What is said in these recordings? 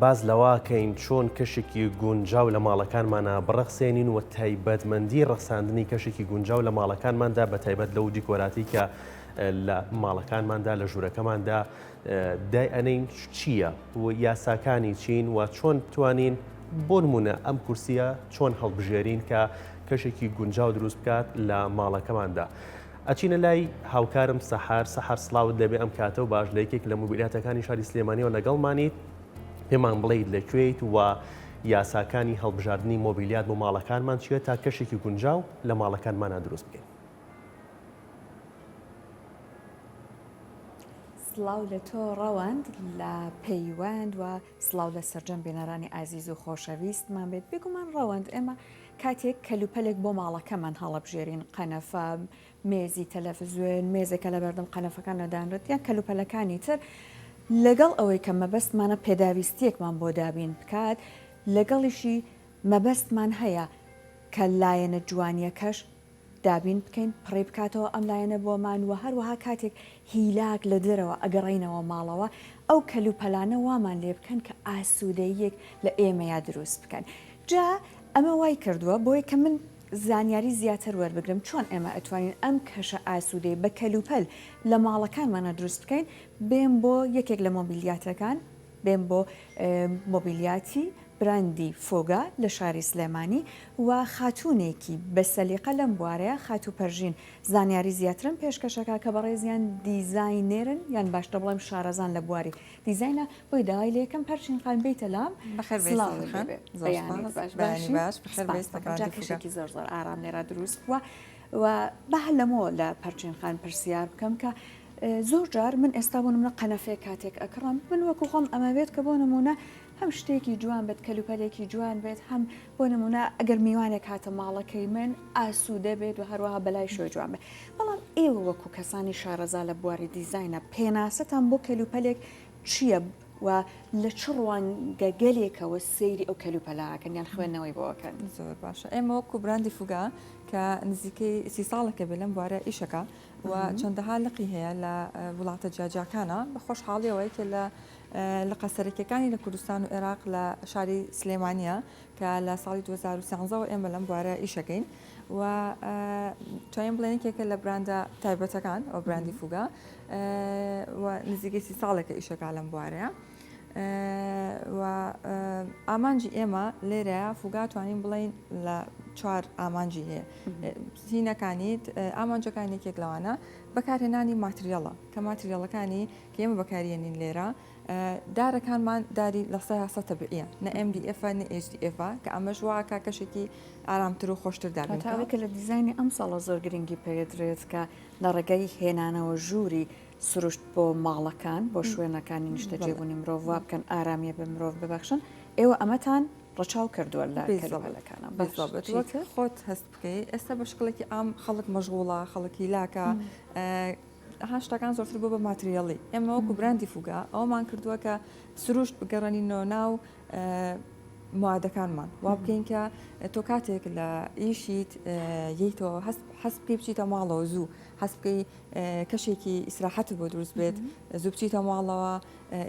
باز لەواکەین چۆن کەشێکی گونجاو لە ماڵەکانمانە بڕەخسێنین و تایبەتمەندی ڕەخساندنی کەشێکی گونجاو لە ماڵەکانماندا بە تایبەت لەو دیکۆراتی کە لە ماڵەکانماندا لە ژوورەکەماندا دای ئەنین چییە و یاساکانی چین و چۆن توانین بۆ نمونە ئەم کورسیە چۆن هەڵبژێرین کە کەشێکی گونجاو دروست بکات لە ماڵەکەماندا. ئەچینە لای هاوکارم سەحار سڵاوت دەبێ ئەم کاتە و باش لە یەکێک لە موبیلاتەکانی شاری سلێمانیەوە لەگەڵمانیت پێمان بڵێیت لەکوێیت و یاساکانی هەڵبژاردننی مۆبیلیات بۆ ماڵەکانمان چیە تا کەشێکی گونجاو لە ماڵەکانمانە دروست بکەین. سڵاو لە تۆ ڕەوەند لە پەیوەند و سڵاو لە سەرجەم بێنەرانی ئازیز و خۆشەویستمان بێت بگومان ڕەوەند ئێمە کاتێک کەلوپەلێک بۆ ماڵەکەمان هەڵەبژێرین قەنەفە مێزی تەلەڤیزیۆن مێزێکە لە بەردەم قەنەفەکان لەدانرێت یان کەلوپەلەکانی تر لەگەڵ ئەوەی کە مەبەستمانە پێداویستیەکمان بۆ دابین بکات لەگەڵیشی مەبەستمان هەیە کە لایەنە جوانیەکەش دابین بکەین پڕێ بکاتەوە ئەم لایەنە بۆمان و هەروەها کاتێک هیلاک لە دەرەوە ئەگەڕینەوە ماڵەوە ئەو کەلوپەلانە وامان لێ بکەن کە ئاسوودەیەک لە ئێمەیە دروست بکەن. جا ئەمە وای کردووە بۆی کە من زانیاری زیاتر وەربگرم چۆن ئێمە ئەتوانین ئەم کەشە ئاسوودەی بە کەلوپەل لە ماڵەکانمانە دروست بکەین بێن بۆ یەکێک لە مۆبیلیاتەکان بێن بۆ مۆبیلیاتی براندی فۆگا لە شاری سلێمانی و خاتوونێکی بە سەلیقە لەم بوارەیە خاتو پەرژین زانیاری زیاترن پێشکەشەکە کە بەڕێزیان دیزاینێرن یان باشتە بڵێم شارەزان لە بواری دیزاینە بۆی داوای لە یەکەم پەرچین خان بیتە لام کەشێکی زۆر زۆر ئارام لێرە دروست بووە و بە هەلەمەوە لە پەرچین خان پرسیار بکەم کە زۆر جار من ئێستا بۆ نمونە قەنەفەیە کاتێک ئەکڕم من وەکو خۆم ئەمە بێت کە بۆ نمونە هەم شتێکی جوان بێت کەلوپەلێکی جوان بێت هەم بۆ نمونە ئەگەر میوانێک هاتە ماڵەکەی من ئاسوودە بێت و هەروەها بەلای شوێ جوان بێت. بەڵام ئێوە وەکو کەسانی شارەزا لە بواری دیزاینە پێناسەتان بۆ کەلوپەلێک چییە و لە چ ڕوانگە گەلێکەوە سەیری ئەو کەلوپەلاکەن یان خوێندنەوەی بۆەکەن؟ زۆر باشە ئێمە وەکو براندی فوگا کە نزیکەی 30 ساڵێکە بێ لەم بوارە ئیشەکە و چەندەها لقی هەیە لە وڵاتە جاجاکانە بە خۆشحاڵیەوەی کە لە قەسەرەکەەکانی لە کوردستان و عێراق لە شاری سلێمانیە کە لە ساڵی 2013 ئێمە لەم بوارە ئیشەکەین و توانین بڵێنێکێکە لە براندە تایبەتەکان ئەو براندی فوگا و نزیکەی 30 ساڵێکە ئیشەکە لەم بوارەیە و ئامانجی ئێمە لێرەیە فوگا توانین بڵین لە 4 ئامانجی هەیە زینەکانیت ئامانجەکان یەکێک لەوانە بەکارهێنانی ماتریێڵە کە ماتریێڵەکانی کە ئێمە بەکارێنین لێرە دارەکانمان داری لە 100 تەبعیە نە MDF نە HDF کە ئەمەش واکە کەشێکی ئارامتر و خۆشتر دابێت کە لە دیزایانی ئەم ساڵە زۆر گرنگی پێدرێت کە لە ڕێگەی هێنانەوە ژووری سروشت بۆ ماڵەکان بۆ شوێنەکانی نیشتە جێبوونی مرۆڤ وا بکەن ئارامیە بە مرۆڤ ببەخشن ئێوە ئەمەتان ڕەچاو کردووە لە کەلوپەلەکانە خۆت هەست بکەیت ئێستا بە شکڵێکی ئام خەڵک مەشغوڵە خەڵکی لاکە هاشتەکان زۆرتر بۆ بە ماتریێڵی ئێمە وەکو براندی فوگا ئەومان کردووە کە سروشت بگەڕێنینەوە ناو موادەکانمان وا بکەین کە تۆ کاتێک لە ئیشیت یەیتەوە هەست پێ بچیتە ماڵەوە زوو هەست بکەی کەشێکی ئیسراحەت بۆ دروست بێت زوو بچیتە ماڵەوە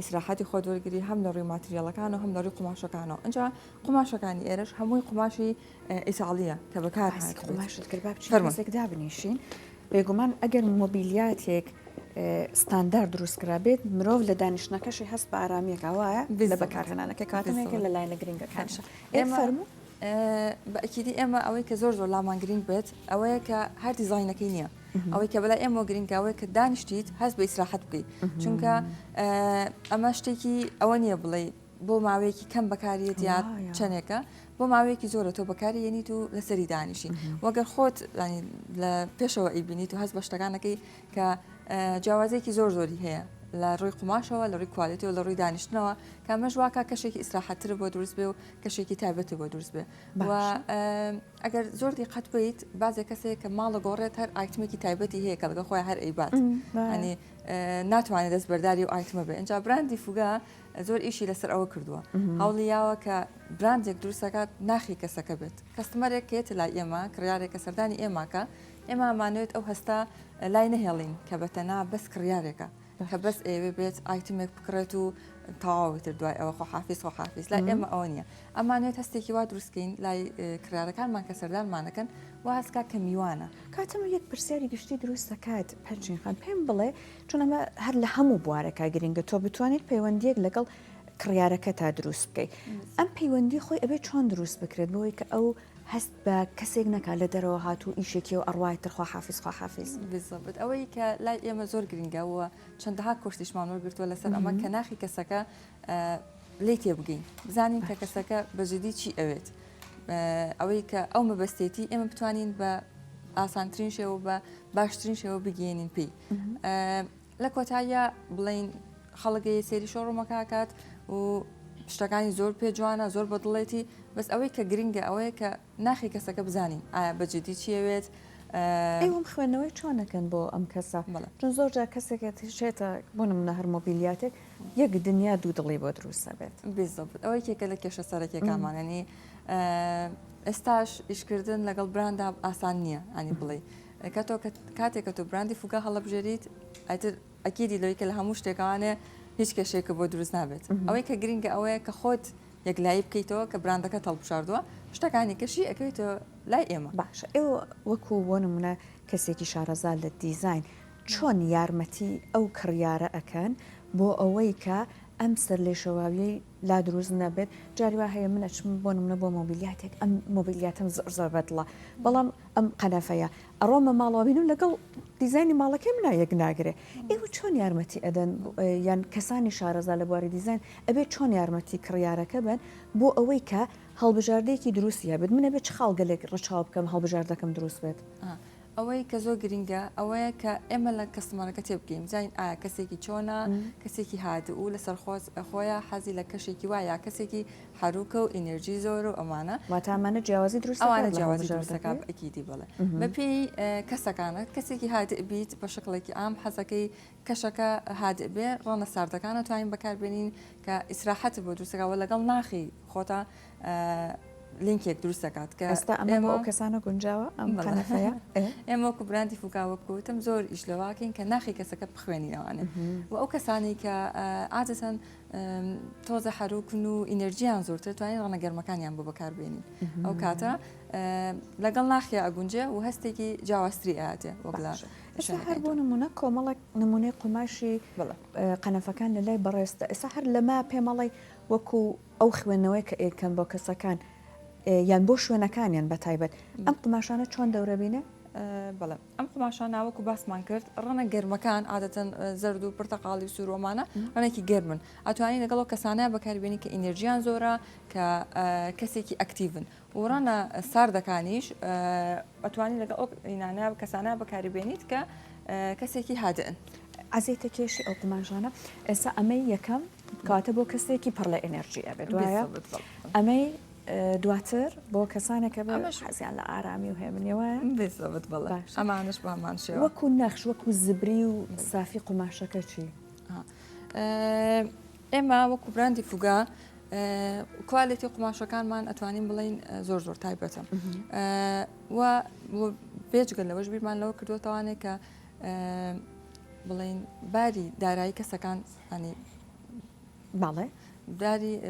ئیسراحەتی خۆ وەرگری هەم لە ڕووی ماتریێڵەکان و هەم لە ڕووی قوماشەکانەوە ئەنجا قوماشەکانی ئێرەش هەمووی قوماشی ئیساڵیە کە بەکار قوماشت کرد با بچێک دابنیشین بێگومان ئەگەر مۆبیلیاتێک ستاندار دروستکرا بێت مرۆڤ لە دانیشتنەکەشی هەست بە ئارامیەکە وایە لە بەکارهێنانەکە کاتێکە لە لایەنە گرنگەکانش فەرموو بەئەکیدی ئێمە ئەوەی کە زۆر لامان گرنگ بێت ئەوەیە کە هەر دیزاینەکەی نییە ئەوەی کە بەلای ئێمە گرنگاوەیە کە دانیشتیت هەست بە ئیسراحەت بکەیت چونکە ئەمە شتێکی ئەوە نییە بڵێ بۆ ماوەیەکی کەم بەکاریت یا چەندێکە بۆ ماوەیەکی زۆرە تۆ بەکاری یەنیت و لەسەری دانیشی وەگەر خۆت لە پێشەوە ئەیبینیت و هەست بە شتەکانەکەی کە جیاوازێکی زۆری هەیە لە ڕووی قوماشەوە لە ڕووی کوالیتی و لە ڕووی دانیشتنەوە کە ئەمەش واکە کەشێکی ئیسراحەتتر بۆ دروست بێ و کەشێکی تایبەتی بۆ دروست بێ و ئەگەر زۆر دیقەت بێیت بازێک کەسێک کە ماڵە گۆڕێت هەر ئایتمێکی تایبەتی هەیە کە لەگە خۆی هەر ئەیبات ینی ناتوانێت دەست بەرداری و ئایتمە بێ ئەنجا براندی فوگا زۆر ئیشی لەسەر ئەوە کردووە هەوڵیاوە کە براندێک دروستەکات ناخی کەسەکە بێت کەستمەرێک کێت لای ئێمە کڕیارێکە سەردانی ئێماکە ئێمە ئەمانوێت ئەو هەستا لای نەهێڵین کە بەتەنا بەس کڕیارێکە کە بەس ئێوێ بێت ئایتمێک بکڕێت و تەواویتر دوای ئەوە خۆحافیز لای ئێمە ئەوە نییە ئەمانێت هەستێکی وا دروستکەین لای کرارەکانمان کە سەردانمانەکەن و هەستکا کە میوانە کاتەمە یەک پرسیاری گشتی دروست دەکات پەرچین خان پێم بڵێ چون ئەمە هەر لە هەموو بوارەکە گرنگە تۆ بتوانیت پەیوەندیەک لەگەڵ کڕیارەکە تا دروست بکەیت ئەم پەیوەندی خۆی ئەبێ چۆن دروست بکرێت بۆی کە ئەو هەست بە کەسێک نەکا لە دەرەوە هاتوو ئیشێکی و ئەڕوایتر خواحافیز بزبت ئەوەی کە لای ئێمە زۆر گرنگەوە چەندەها کورسیشمان وەرگرتووە لەسەر ئەمە کە ناخی کەسەکە لێ تێبگەین بزانین کە کەسەکە بەجددی چی ئەوێت ئەوەی کە ئەو مەبەستێتی ئێمە بتوانین بە ئاسانترین شێوە بە باشترین شێوە بگەێنین پێی لە کۆتاییە بڵین خەڵگەی سێری شۆڕۆمەکات و شتەکانی زۆر پێ جوانە زۆر بەدڵێتی بەس ئەوەی کە گرنگە ئەوەیە کە ناخی کەسەکە بزانین ئایا بەجددی چیەوێت ئەوم خوێندنەوەی چۆنەکەن بۆ ئەم کەسە چون زۆرجا کەسێکە تشێتە بۆ نمونە هەر مۆبیلیاتێک یەک دنیا دوو دڵی بۆ دروستە بێت بێزەبێت ئەوەی کێکە لە کێشە سەرەکیەکانمانەنی ئێستاش ئیشکردن لەگەڵ براندا ئاسان نییە ئەنی بڵێ کە تۆ کاتێک کە تۆ براندی فوگا هەڵەبژێریت ئەتر ئەکیدی لەوەی کە لە هەموو شتێکوانێ هیچ کێشێکە بۆ دروست نابێت ئەوەی کە گرنگە ئەوەیە کە خۆت یەکلایی بکەیتەوە کە براندەکە هەڵبژاردووە شتەکانی کەشی ئەەکەیتەوە لای ئێمە باشە ئێوە وەکو بۆ نمونە کەسێکی شارەزا لە دیزین چۆن یارمەتی ئەو کڕیارە ئەەکەن بۆ ئەوەی کە ئەم سەر لێ شەواوی لا دروست نەبێت جاری وا هەیە منەچم بۆ نمونە بۆ مۆبیلیاتێک ئەم مۆبیلیاتم زۆر بەدڵە بەڵام ئەم قەنەفەیە ئەڕۆمە ماڵەوەبین و لەگەڵ دیزایانی ماڵەکەی منە یەک ناگرێ ئێوە چۆن یارمەتی ئەدەن یان کەسانی شارەزا لە بواری دیزین ئەبێت چۆن یارمەتی کڕیارەکە بن بۆ ئەوەی کە هەڵبژاردەیەکی دروستیە بێت منە بێت چ خاڵگەلێک ڕەچاو بکەم هەڵبژاردەکەم دروست بێت ئەوەی کە زۆر گرنگە ئەوەیە کە ئێمە لە کەسمانەکە تێبگەین زین ئایا کەسێکی چۆنا کەسێکی هادوو لەسەر خۆیان حەزی لە کەشێکی وایە کەسێکی هەروکە و ئینەرژی زۆر و ئەمانە واتامانە جیاوازی دروست ئەوانە جیاوازی دروستەکە ئەکیدی بڵێ بەپێی کەسەکانە کەسێکی هادئ بیت بە شکڵێکی ئام حەزەکەی کەشەکە هادئ بێ ڕەنە ساردەکانە توانین بەکاربێنین کە ئیسراحەت بۆ دروستەکەەوە لەگەڵ ناخی خۆتا لینکێک دروست دەکات کە ئێستا ئەمە ئەو کەسانە گونجاوە ئەم قەنەفەیە ئێمە وەکو براندی فوکاوەکوتم زۆر ئیشلەواکەین کە ناخی کەسەکە بخوێنینەوەانێ و ئەو کەسانی کە عادەتەن تۆزە حروکن و ئینەرژیان زۆرتر توانین ڕەنە گەرمەکانیان بۆ بەکاربێنین ئەو کاتە لەگەڵ ناخی ئەگونجێ و هەستێکی جیاوازتری ئااتێ وەگڵا هەر بۆ نمونە کۆمەڵک نمونەی قماشی قەنەفەکان لە لای بەڕێستە ئێستا هەر لەما پێمەڵی وەکو ئەو خوێندنەوەی کە ئێکەن بۆ کەسەکان یان بۆ شوێنەکانیان بە تایبەت ئەم قماشانە چۆن دەورەبینە؟ بەڵێ ئەم قماشان ناوەکو باسمان کرد ڕەنە گەرمەکان عادەتەن زەرد و پرتەقاڵی سوورۆمانە ڕەنێکی گەرمن ئەتوانین لەگەڵ کەسانەیە بەکاربیێنی کە ئینەرژیان زۆرە کە کەسێکی ئەکتیڤن و ڕەنە ساردەکانیش ئەتوانین لەگەڵ ئینانە کەسانە بەکاربیێنیت کە کەسێکی هادئن ئازێتە کێشی ئەو قماشانە ئێستا ئەمەی یەکەم کاتە بۆ کەسێکی پڕ لە ئێنەرژی ئەبێت دوایە ئەمەی دواتر بۆ کەسانێکە بە حەزیان لە ئارامی و هێمنیەوە بێزەوت بڵێ ئەمانش بامان شێوە وەکو نەخش وەکو زبری و سافی قماشەکە چی؟ ئێمە وەکو براندی فوگا کوالێتی قماشەکانمان ئەتوانین بڵین زۆر زۆر تایبەتە و بێجگەل لەوەش بیرمان لەوە کردوتەوانێت کە بڵین باری دارایی کەسەکان ئەنی باڵێ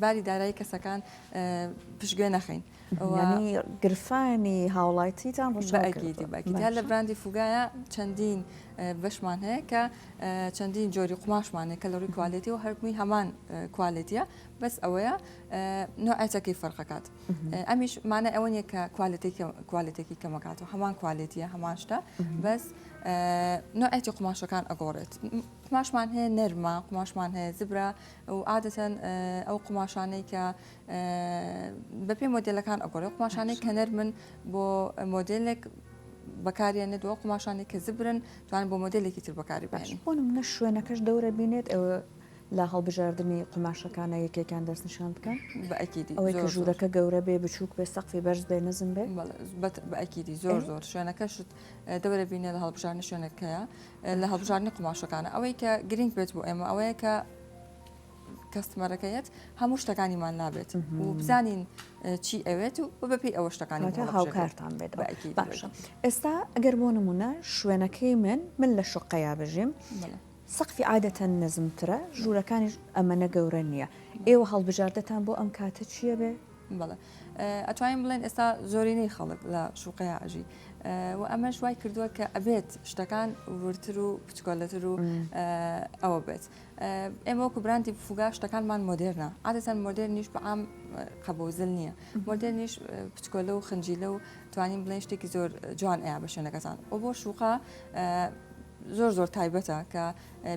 باری دارایی کەسەکان پشتگوێ نەخین ینی گرفانی هاوڵایتیتان ڕژەکیدی لە براندی فوگایە چەندین بەشمان هەیە کە چەندین جۆری قماشمانێک کە لە ڕووی کوالێتی و هەرمووی هەمان کوالێتیە بەس ئەوەیە نوعەتەکەی فەرقەکات ئەمیش مانە ئەوە نیە کە کوالێتێکی کەمەکاتەوە هەمان کوالێتیە هەمان شتە بەس نوعەتی قماشەکان ئەگۆڕێت قماشمان هەیە نەرمە قماشمان هەیە زبرە و عادەتەن ئەو قماشانەی کە بەپێ مۆدلەکان ئەگۆڕێت قماشانەی کە نەرمن بۆ مۆدلێک بەکارێنێت دو قماشانی کە زبرن توان بۆ مۆدلێکی تر بەکاری بێنی بۆ منە شوێنەکەش دەورە بینێت ئەوە لە هەڵبژاردننی قماشەکانە یەکێکیان دەست نیشان بکەن بەئەکیدی ئەوەی کە ژوورەکە گەورە بێ بچووک بێ سەقفی بەرز بێ نەزم بێ بەئەکیدی زۆر زۆر شوێنەکەشت دەورە بینێت لە هەڵبژاردننی شوێنەکەیە لە هەڵبژاردننی قماشەکانە ئەوەی کە گرنگ بێت بۆ ئێمە ئەوەیە کە کەستمەرەکەیەت هەموو شتەکانیمان نابێت و بزانین چی ئەوێت و بەپی ئەوە شتەکانی هاوکارتان بێت باشە ئێستا ئەگەر بۆ نمونە شوێنەکەی من لە شقەیە بژیم سەقفی عادەتەن نەزمترە ژوورەکانی ئەمەنە گەورە نییە ئێوە هەڵبژاردەتان بۆ ئەم کاتە چییە بێ؟ بەڵێ ئەتوانین بڵێن ئێستا زۆرینەی خەڵک لە شوقەیە ئاژی و ئەمەش وای کردووە کە ئەبێت شتەکان ورتر و پچکۆلەتر و ئەوە بێت ئێمە وەکو براندی فوگا شتەکانمان مۆدرنە عادەتەن مۆدرنیش بەعام قەبوزل نییە مۆدرنیش پچکۆلە و خنجیلە و توانین بڵێن شتێکی زۆر جوان ئەیە بە شوێنەکەتان و بۆ شوقا زۆر تایبەتە کە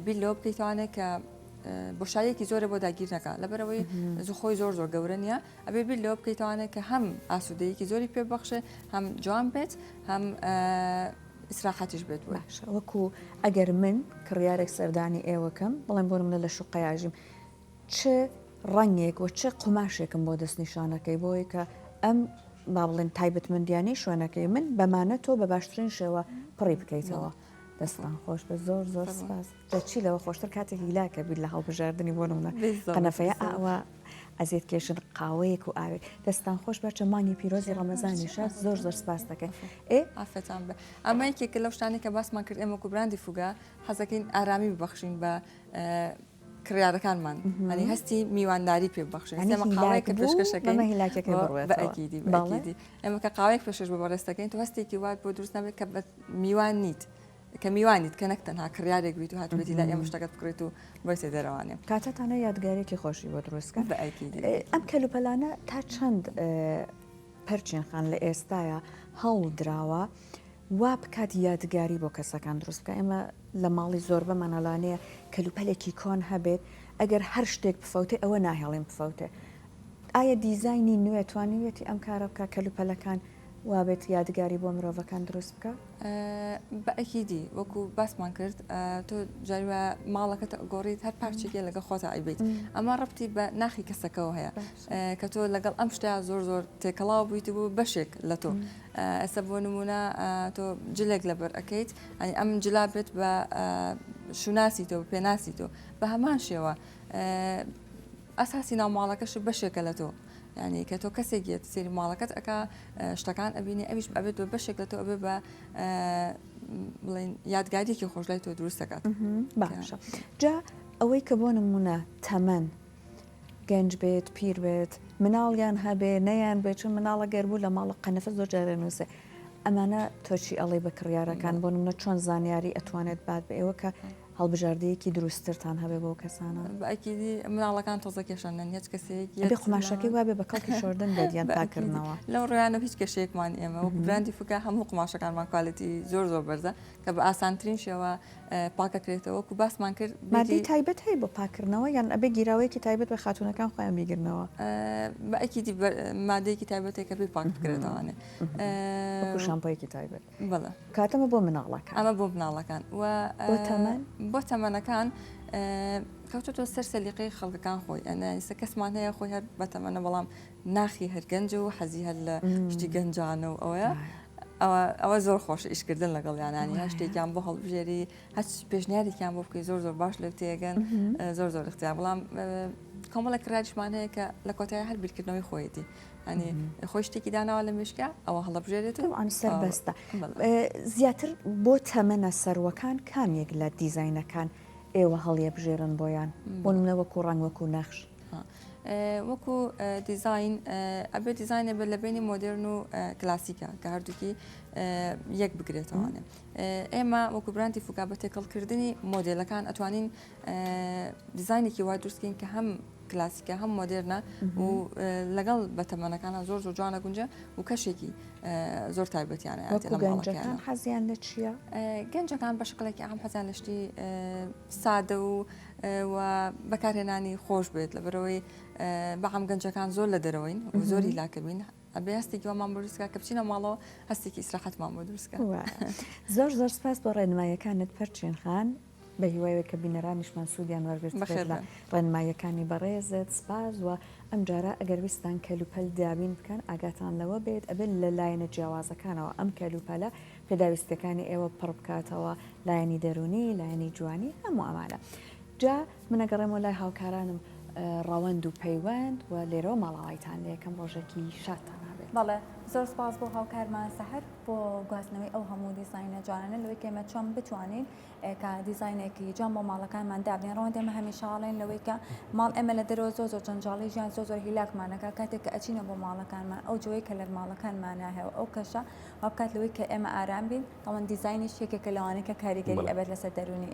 بیر لەوە بکەیتوانێت کە بۆشایەکی زۆرە بۆ داگیر نەکە لەبەرەوەی زخۆی زۆر گەورە نییە ئەبێ بیر لەوە بکەیتوانێت کە هەم ئاسوودەیەکی زۆری پێبەخشێ هەم جوان بێت هەم ئیسراحەتیش بێت وەکو ئەگەر من کڕیارێک سەردانی ئێوەکەم بڵێم بۆ منە لە شوقەیاژیم چ ڕەنگێک و چه قوماشێکم بۆ دەستنیشانەکەی بۆی کە ئەم با بڵێن تایبەتمەندیانەی شوێنەکەی من بەمانە تۆ بە باشترین شێوە پڕی بکەیتەوە. دەستان خۆش بە زۆر سپاس دەچی لەوە خۆشتر کاتێک هیلاکە بیر لە هەڵبژاردننی بۆ منە قەنەفەیە ئاوە ئەزیێت کێشن قاوەیەک و ئاوێت دەستان خۆش بچە مانگی پیرۆزی ڕەمەزانیشە زۆر سپاس دەکەن ئافرەتان بە ئەمە یەکێکە لەو شتانی کە باسمان کرد ئێمە کوبراندی فوگا حەزەکەین ئارامی ببەخشین بە کڕیارەکانمان ئەنی هەستی میوانداری پێبەخشین ئێمە قاوەیەکە پێشکەشەکەی بەئەکیدی ئێمە کە قاوەیەک پێشش بە بەڕێستەکەین تو هەستێکی وات بۆ دروست نابێت کە میوان نیت کە میوانیت کە نەکتەنها کڕیارێک بیت و هاتوێتی لا ئێمە شتەکەت بکرێت و بۆیسێ دەروانێ کاتەتانە یادگارێکی خۆشی بۆ دروستکە بەئەکیدی ئەم کەلوپەلانە تا چەند پەرچین خان لە ئێستاە هەڵ دراوە وا بکات یادگاری بۆ کەسەکان دروست بکە ئێمە لە ماڵی زۆر بەمانەلانەیە کەلوپەلێکی کۆن هەبێت ئەگەر هەر شتێک بفەوتێ ئەوە ناهێڵێن بفەوتێ ئایا دیزایانی نوێ توانیوێتی ئەم کارە بکە کەلوپەلەکان وابێت یادگاری بۆ مرۆڤەکان دروست بکە؟ بەئەکیدی وەکو باسمان کرد تۆ جاریوە ماڵەکەت گۆڕیت هەر پارچێکی لەگە خۆتا ئەیبیت ئەمە ڕەبتی بە ناخی کەسەکەەوە هەیە کە تۆ لەگەڵ ئەم شتیا زۆر تێکەڵاو بوویت بوو بەشێک لە تۆ ئەستا بۆ نمونە تۆ جلێک لەبەر ئەەکەیت ئەنی ئەم جلا بێت بە شوناسی تۆ پێناسی تۆ بە هەمان شێوە ئەساسی ناوماڵەکەش بەشێکە لە تۆ ینی کە تۆ کەسێکیت سری ماڵەکەت ئەکا شتەکان ئەبینی ئەویش ئەبێت بە بەشێک لە تۆ ئەبێ بە بڵێن یادگاریێکی خۆش لای تۆ دروست دەکات باشە جا ئەوەی کە بۆ نمونە تەمەن گەنج بێت پیر بێت مناڵیان هەبێ نەیان بێت چون مناڵە گەربوو لە ماڵە قەنەفە زۆر جارە نووسێ ئەمانە تۆچی ئەڵێ بە کڕیارەکان بۆ نمونە چۆن زانیاری ئەتوانێت بات بە ئێوە کە هەڵبژاردەیەکی دروستترتان هەبێ بۆ کەسانە بەئەکیدی مناڵەکان تۆزە کێشاندن هیچ کەسێکی بێ قماشەکەی وابێ بە کەڵکی شۆردن دەدیان پاکردنەوە لەو ڕۆیانە هیچ کێشەیەکمان ئێمە وەکو براندی فوکا هەموو قماشەکانمان کوالیتی زۆر بەرزە کە بە ئاسانترین شێوە پاکەکرێتەوە وەکو باسمان کرد مادەی تایبەت هەیە بۆ پاکردنەوە یان ئەبێ گیراوەیەکی تایبەت بە خاتونەکان خۆیان بیگرنەوە بەئەکیدی مادەیەکی تایبەتێک کە پێ پاک بکرێتەوەوانێ شامپۆیەکی تایبەت بەڵێ کاتەمە بۆ مناڵەکان ئەمە بۆ مناڵەکان بۆ تەمەنەکان کەوتۆ سەر سەلیقەی خەڵکەکان خۆی ئەنەسە کەسمان هەیە خۆی هەر بەتەمەنە بەڵام ناخی هەرگەنج و حەزی هەر لە شتی گەنجانە و ئەوەیە ئەوە زۆر خۆش ئیشکردن لەگەڵ یانانی هە شتێکیان بۆ هەڵبژێری هەچ پێشنیارێکیان بۆ بکەی زۆر باش لەو تێگەن زۆر اختیار بەڵام کۆمەڵە کراریشمان هەیە کە لە کۆتای هەر بیرکردنەوەی خۆیەتی ئەنی خۆی شتێکی داناوە لە مشکە ئەوە هەڵبژێرێت و ئەن سەر بەستە زیاتر بۆ تەمەنە سەروەکان کامێک لە دیزینەکان ئێوە هەڵیە بژێرن بۆیان بۆ منە وەکو ڕنگ وەکو نەخش وەکو دیزین ئەبێ دیزینە بێت لە بینی مۆدرن و کلاسیکە کە هەردووکی یەک بگرێتەوەانێ ئێمە وەکو براندی فوکا بە تێکەڵکردنی مۆدلەکان ئەتوانین دیزینێکی وای دروستکەین کە هەم کلاسیکە هەم مۆدرنە و لەگەڵ بەتەمەنەکانە زۆر جوانە گونجە و کەشێکی زۆر تایبەتیانە گەنجەکان حەزیان لە چییە؟ گەنجەکان بە شکلێکی ئەم حەزیان لە شتی سادە و بەکارهێنانی خۆش بێت لەبەرەوەی بەعام گەنجەکان زۆر لە دەرەوەین و زۆری لاکەبین ئەبێ هەستێکیوەمان بۆ دروستکە کە بچینە ماڵەوە هەستێکی ئیسراحەتمان بۆ دروستکە زۆر سپاس بۆ ڕێنماییەکانت پەرچین خان بە هیوایەوە کە بینەرانیشمان سوودیان وەرگرت لە ڕێنماییەکانی بەڕێزت سپاس و ئەم جارە ئەگەر ویستان کەلوپەل دابین بکەن ئاگاتان لەوە بێت ئەبێت لە لایەنە جیاوازەکانەوە ئەم کەلوپەلە پێداویستەکانی ئێوە پڕ بکاتەوە لایەنی دەرونی لایەنی جوانی هەموو ئەمانە جا منەگەڕێمەوە لای هاوکارانم ڕەوەند و پەیوەند و لێرەوە ماڵاوایتان لە یەکەم ڕۆژێکی شاتان هەبێت. بەڵێ زۆر سپاس بۆ هاوکارمان سەحر بۆ گواستنەوەی ئەو هەموو دیزاینە جوانانە لەوەی کێمە چۆن بتوانین کە دیزاینێکی جوان بۆ ماڵەکانمان دابنێن. ڕەوەند ئێمە هەمیشاڵێن لەوەی کە ماڵ ئێمە لە دەرەوە زۆر جەنجاڵی ژیان زۆر هیلاکمانەکە کاتێک کە ئەچینە بۆ ماڵەکانمان ئەو جوەی کە لە ماڵەکانمانە هەیە ئەو کەشە وابکات لەوەی کە ئێمە ئارام بین تاوان دیزاینیش یەکێکە لەوانەیە کە کاریگەری ئەبێت لەسەر دەرونی